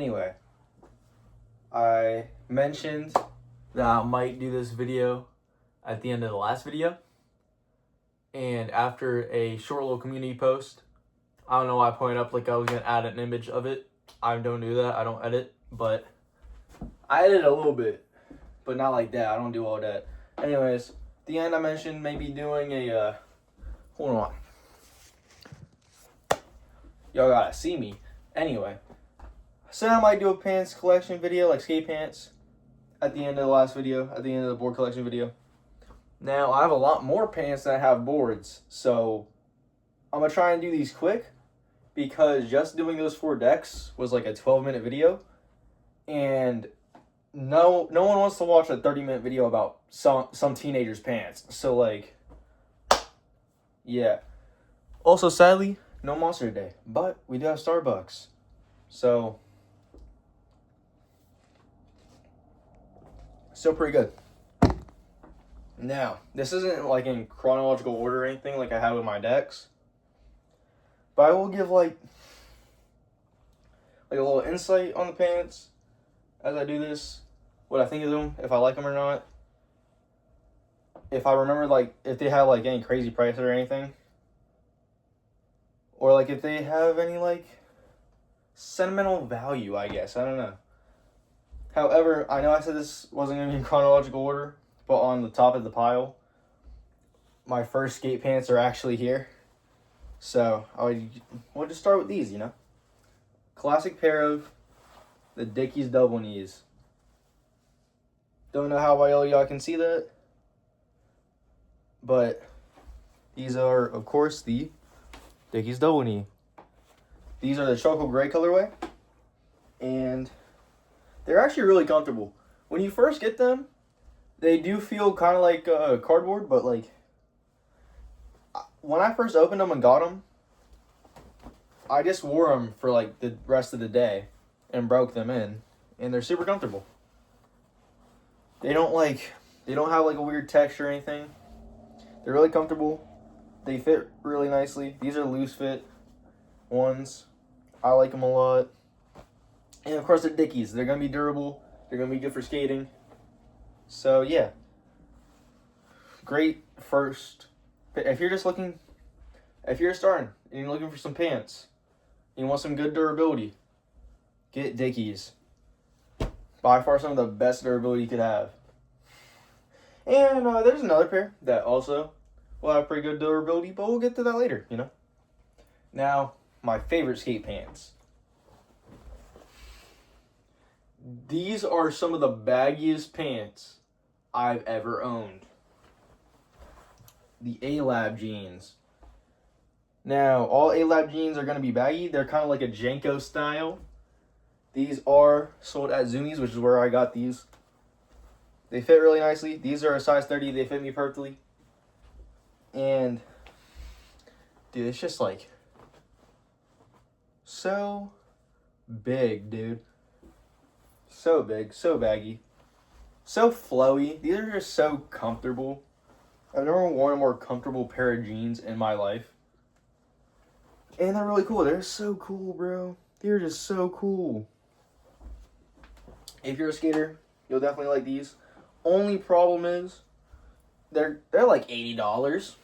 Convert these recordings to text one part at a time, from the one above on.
Anyway, I mentioned that I might do this video at the end of the last video. And after a short little community post, I don't know why I pointed up like I was going to add an image of it. I don't do that. I don't edit. But I edit a little bit. But not like that. I don't do all that. Anyways, at the end I mentioned maybe doing a... hold on. Y'all gotta see me. Anyway. So I might do a pants collection video, like skate pants, at the end of the last video, at the end of the board collection video. Now, I have a lot more pants that have boards, so I'm going to try and do these quick, because just doing those 4 decks was like a 12-minute video, and no one wants to watch a 30-minute video about some teenager's pants. So, like, yeah. Also, sadly, no Monster today, but we do have Starbucks. So, still pretty good. Now, this isn't like in chronological order or anything like I have with my decks, but I will give like a little insight on the pants as I do this, what I think of them, if I like them or not, if I remember like if they have like any crazy price or anything, or like if they have any like sentimental value, I guess. I don't know. However, I know I said this wasn't going to be in chronological order, but on the top of the pile, my first skate pants are actually here. So, we'll just start with these, you know. Classic pair of the Dickies double knees. Don't know how well y'all can see that, but these are, of course, the Dickies double knee. These are the charcoal gray colorway, and they're actually really comfortable. When you first get them, they do feel kind of like cardboard, but like when I first opened them and got them, I just wore them for like the rest of the day and broke them in, and they're super comfortable. They don't have like a weird texture or anything. They're really comfortable. They fit really nicely. These are loose fit ones. I like them a lot. And of course, the Dickies. They're going to be durable. They're going to be good for skating. So, yeah. Great first. If you're starting and you're looking for some pants, and you want some good durability, get Dickies. By far some of the best durability you could have. And there's another pair that also will have pretty good durability, but we'll get to that later, you know. Now, my favorite skate pants. These are some of the baggiest pants I've ever owned. The A-Lab jeans. Now, all A-Lab jeans are going to be baggy. They're kind of like a Janko style. These are sold at Zumiez, which is where I got these. They fit really nicely. These are a size 30. They fit me perfectly. And, dude, it's just like so big, dude. So big, so baggy, so flowy. These are just so comfortable. I've never worn a more comfortable pair of jeans in my life. And they're really cool. They're so cool, bro. They're just so cool. If you're a skater, you'll definitely like these. Only problem is they're like $80.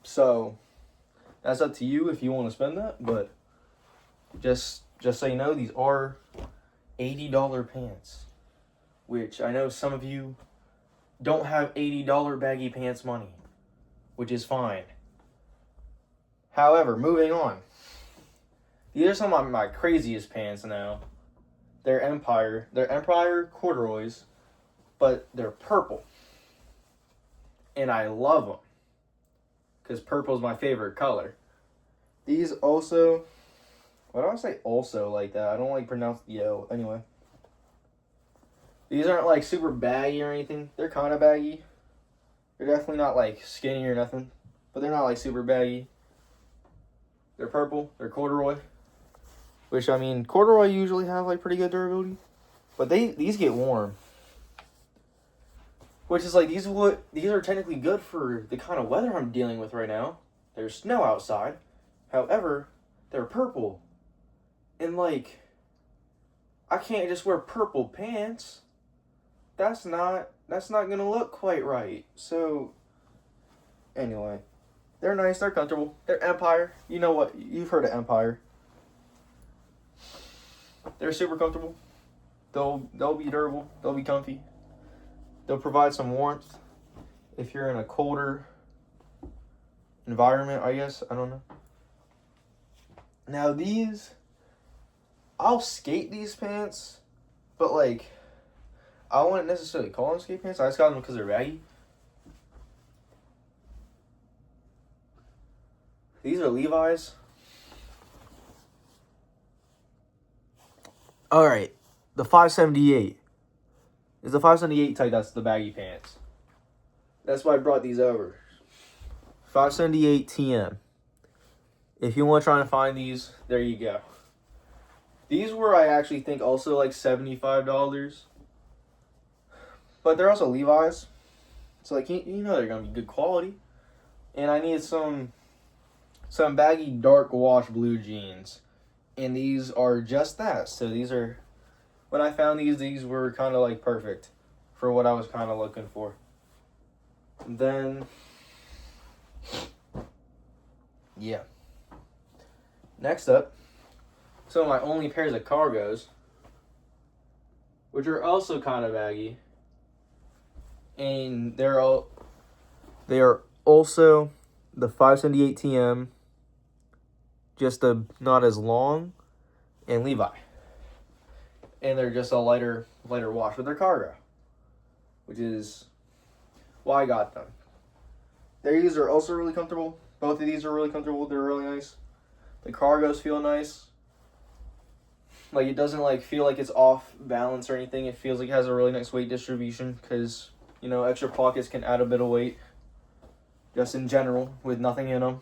So that's up to you if you want to spend that, but just so you know, these are $80 pants, which I know some of you don't have $80 baggy pants money, which is fine. However, moving on. These are some of my craziest pants now. They're Empire corduroys, but they're purple. And I love them, because purple is my favorite color. These also... Why do I say also like that? I don't like pronounce the O. Anyway. These aren't like super baggy or anything. They're kind of baggy. They're definitely not like skinny or nothing. But they're not like super baggy. They're purple. They're corduroy. Which, I mean, corduroy usually have like pretty good durability. But these get warm. Which is like, these are technically good for the kind of weather I'm dealing with right now. There's snow outside. However, they're purple. And like, I can't just wear purple pants. That's not gonna look quite right. So anyway, they're nice, they're comfortable. They're Empire. You know what? You've heard of Empire. They're super comfortable. They'll be durable. They'll be comfy. They'll provide some warmth if you're in a colder environment, I guess. I don't know. Now these, I'll skate these pants, but like, I wouldn't necessarily call them skate pants. I just got them because they're baggy. These are Levi's. Alright, the 578. It's the 578 type that's the baggy pants. That's why I brought these over. 578 TM. If you want to try and find these, there you go. These were, I actually think, also like $75. But they're also Levi's. So like, you know they're going to be good quality. And I needed some baggy dark wash blue jeans. And these are just that. So these are, when I found these were kind of like perfect for what I was kind of looking for. Then, yeah. Next up, some of my only pairs of cargos, which are also kind of baggy. And they are also the 578 TM, just not as long, and Levi. And they're just a lighter wash, but they're cargo, which is why I got them. These are also really comfortable. Both of these are really comfortable. They're really nice. The cargos feel nice. Like, it doesn't like feel like it's off balance or anything. It feels like it has a really nice weight distribution because, you know, extra pockets can add a bit of weight just in general with nothing in them.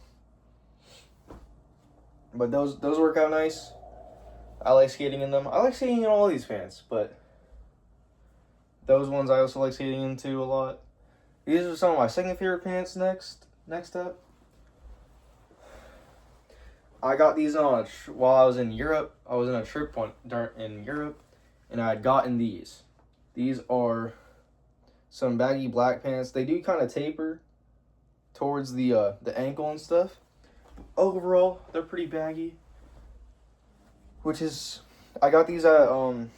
But those work out nice. I like skating in them. I like skating in all these pants, but those ones I also like skating into a lot. These are some of my second favorite pants next up. I got these on while I was in Europe. I was in a trip in Europe, and I had gotten these. These are some baggy black pants. They do kind of taper towards the ankle and stuff. Overall, they're pretty baggy. Which is, I got these at like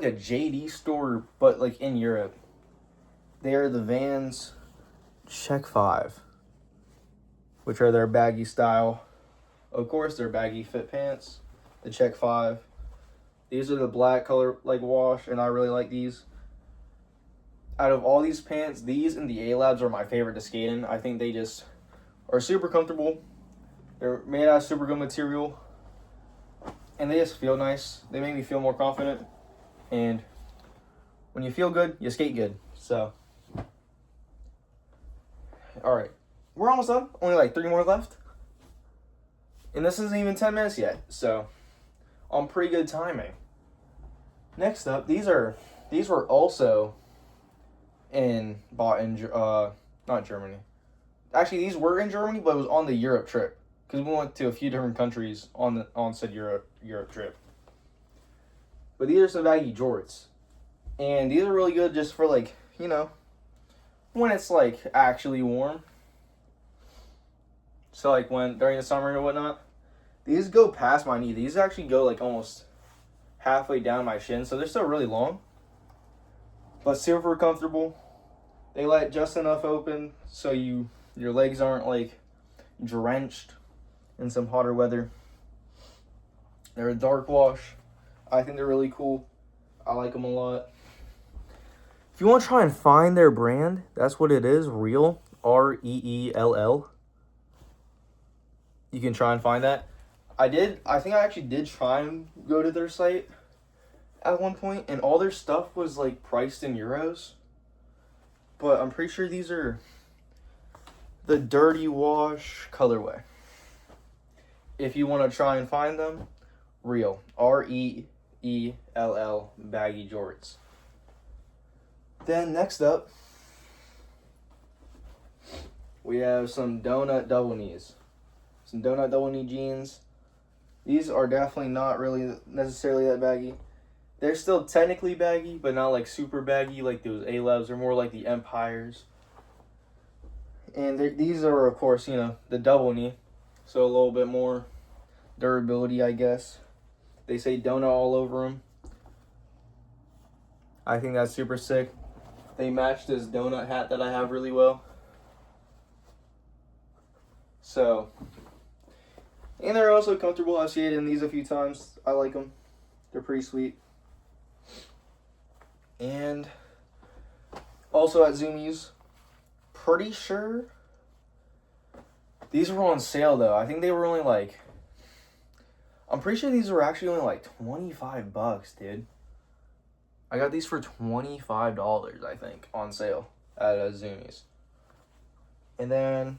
a JD store, but like in Europe. They are the Vans Check 5, which are their baggy style. Of course, they're baggy fit pants, the Check 5. These are the black color like wash, and I really like these. Out of all these pants, these and the A-Labs are my favorite to skate in. I think they just are super comfortable. They're made out of super good material, and they just feel nice. They make me feel more confident, and when you feel good, you skate good. So, all right, we're almost done. Only like 3 more left, and this isn't even 10 minutes yet. So, on pretty good timing. Next up, these were also bought in not Germany. Actually, these were in Germany, but it was on the Europe trip. Because we went to a few different countries on said Europe trip. But these are some baggy jorts. And these are really good just for like, you know, when it's like actually warm. So like during the summer and whatnot. These go past my knee. These actually go like almost halfway down my shin. So they're still really long. But super comfortable. They let just enough open so your legs aren't like drenched in some hotter weather. They're a dark wash. I think they're really cool. I like them a lot. If you want to try and find their brand, that's what it is. Reel. Reel. You can try and find that. I think I actually did try and go to their site at one point, and all their stuff was like priced in euros. But I'm pretty sure these are the Dirty Wash colorway. If you want to try and find them, Reel. Reel baggy jorts. Then next up, we have some donut double knees. Some Donut Double Knee jeans. These are definitely not really necessarily that baggy. They're still technically baggy, but not like super baggy like those A-Labs. They're more like the Empires. And these are, of course, you know, the double knee. So a little bit more durability, I guess. They say donut all over them. I think that's super sick. They match this donut hat that I have really well. So, and they're also comfortable. I've seen it in these a few times. I like them. They're pretty sweet. And also at Zumiez, pretty sure these were on sale though. I think they were only like, I'm pretty sure these were actually only like $25, dude. I got these for $25, I think, on sale at Zumiez. And then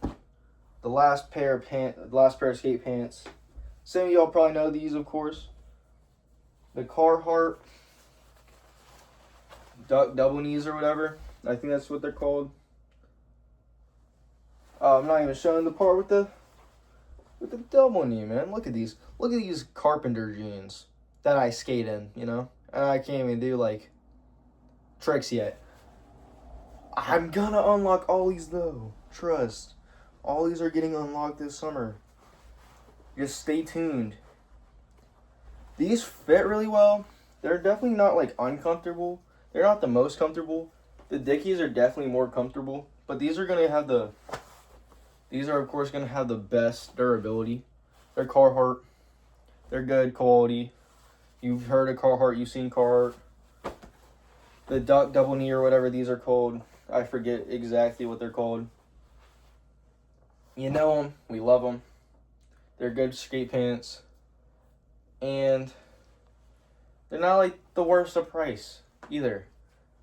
the last pair of skate pants. Some of y'all probably know these, of course. The Carhartt double knees or whatever. I think that's what they're called. I'm not even showing the part with the double knee, man. Look at these. Look at these carpenter jeans that I skate in, you know? And I can't even do, like, tricks yet. I'm gonna unlock all these, though. Trust. All these are getting unlocked this summer. Just stay tuned. These fit really well. They're definitely not, like, uncomfortable. They're not the most comfortable. The Dickies are definitely more comfortable. But these are going to have the... These are, of course, going to have the best durability. They're Carhartt. They're good quality. You've heard of Carhartt. You've seen Carhartt. The Duck Double Knee or whatever these are called. I forget exactly what they're called. You know them. We love them. They're good skate pants. And they're not, like, the worst of price either.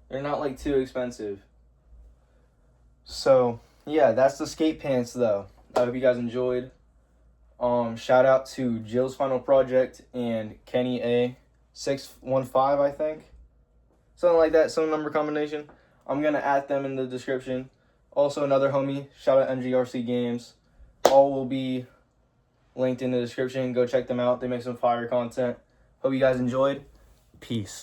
They're not, like, too expensive. So, yeah, that's the skate pants, though. I hope you guys enjoyed. Shout out to Jill's Final Project and Kenny A. 615, I think. Something like that, some number combination. I'm going to add them in the description. Also, another homie, shout out MGRC Games. All will be linked in the description. Go check them out. They make some fire content. Hope you guys enjoyed. Peace.